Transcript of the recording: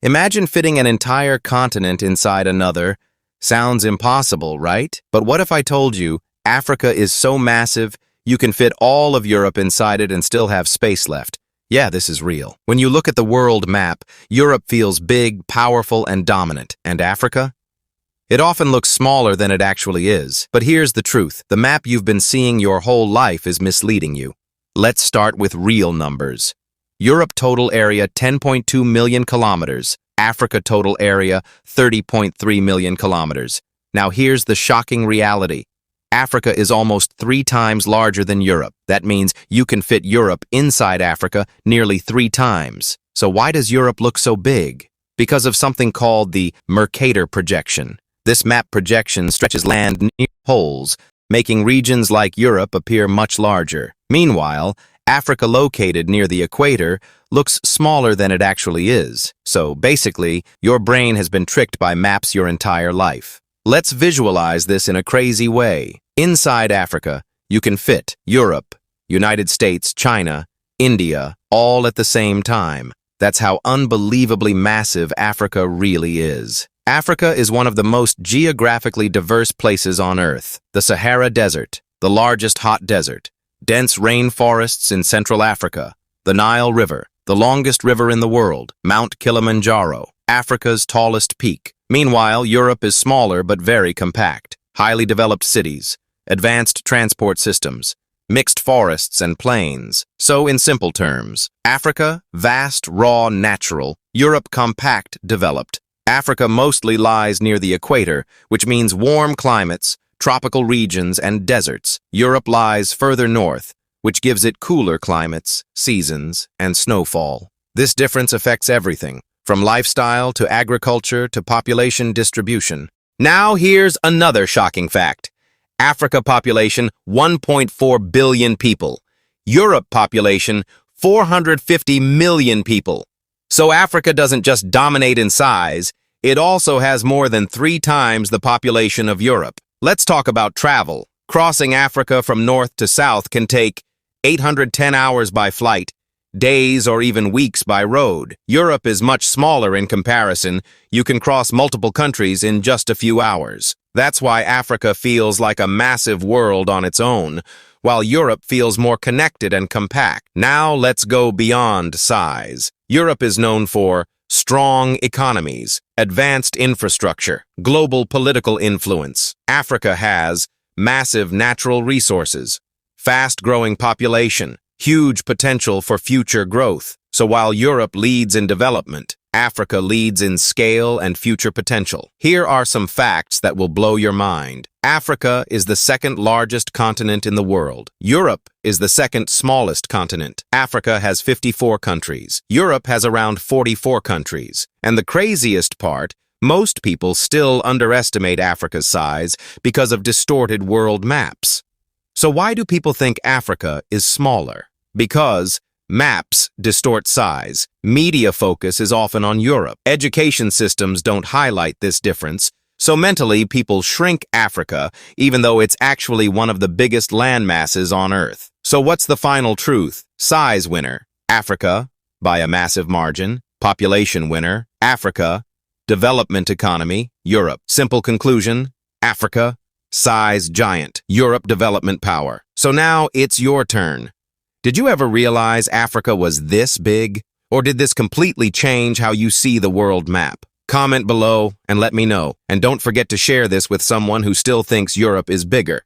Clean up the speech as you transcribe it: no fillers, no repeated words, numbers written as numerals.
Imagine fitting an entire continent inside another. Sounds impossible, right? But what if I told you Africa is so massive, you can fit all of Europe inside it and still have space left? Yeah, this is real. When you look at the world map, Europe feels big, powerful, and dominant. And Africa? It often looks smaller than it actually is. But here's the truth. The map you've been seeing your whole life is misleading you. Let's start with real numbers. Europe total area 10.2 million kilometers. Africa total area 30.3 million kilometers. Now here's the shocking reality. Africa is almost 3 times larger than Europe. That means you can fit Europe inside Africa nearly 3 times. So why does Europe look so big? Because of something called the Mercator projection. This map projection stretches land near poles, making regions like Europe appear much larger. Meanwhile, Africa located near the equator looks smaller than it actually is. So basically, your brain has been tricked by maps your entire life. Let's visualize this in a crazy way. Inside Africa, you can fit Europe, United States, China, India, all at the same time. That's how unbelievably massive Africa really is. Africa is one of the most geographically diverse places on Earth. The Sahara Desert, the largest hot desert, dense rainforests in Central Africa, the Nile River, the longest river in the world, Mount Kilimanjaro, Africa's tallest peak. Meanwhile, Europe is smaller but very compact. Highly developed cities, advanced transport systems, mixed forests and plains. So in simple terms, Africa, vast, raw, natural. Europe, compact, developed. Africa mostly lies near the equator, which means warm climates, tropical regions, and deserts. Europe lies further north, which gives it cooler climates, seasons, and snowfall. This difference affects everything, from lifestyle to agriculture to population distribution. Now here's another shocking fact. Africa population 1.4 billion people. Europe population 450 million people. So Africa doesn't just dominate in size, it also has more than 3 times the population of Europe. Let's talk about travel. Crossing Africa from north to south can take 810 hours by flight, days or even weeks by road. Europe is much smaller in comparison. You can cross multiple countries in just a few hours. That's why Africa feels like a massive world on its own, while Europe feels more connected and compact. Now let's go beyond size. Europe is known for strong economies, advanced infrastructure, global political influence. Africa has massive natural resources, fast-growing population, huge potential for future growth. So while Europe leads in development, Africa leads in scale and future potential. Here are some facts that will blow your mind. Africa is the second largest continent in the world. Europe is the second smallest continent. Africa has 54 countries. Europe has around 44 countries. And the craziest part, most people still underestimate Africa's size because of distorted world maps. So why do people think Africa is smaller? Because maps distort size. Media focus is often on Europe. Education systems don't highlight this difference, so mentally people shrink Africa even though it's actually one of the biggest land masses on Earth. So what's the final truth? Size winner, Africa, by a massive margin. Population winner, Africa. Development economy, Europe. Simple conclusion, Africa, size giant. Europe development power. So now it's your turn. Did you ever realize Africa was this big? Or did this completely change how you see the world map? Comment below and let me know. And don't forget to share this with someone who still thinks Europe is bigger.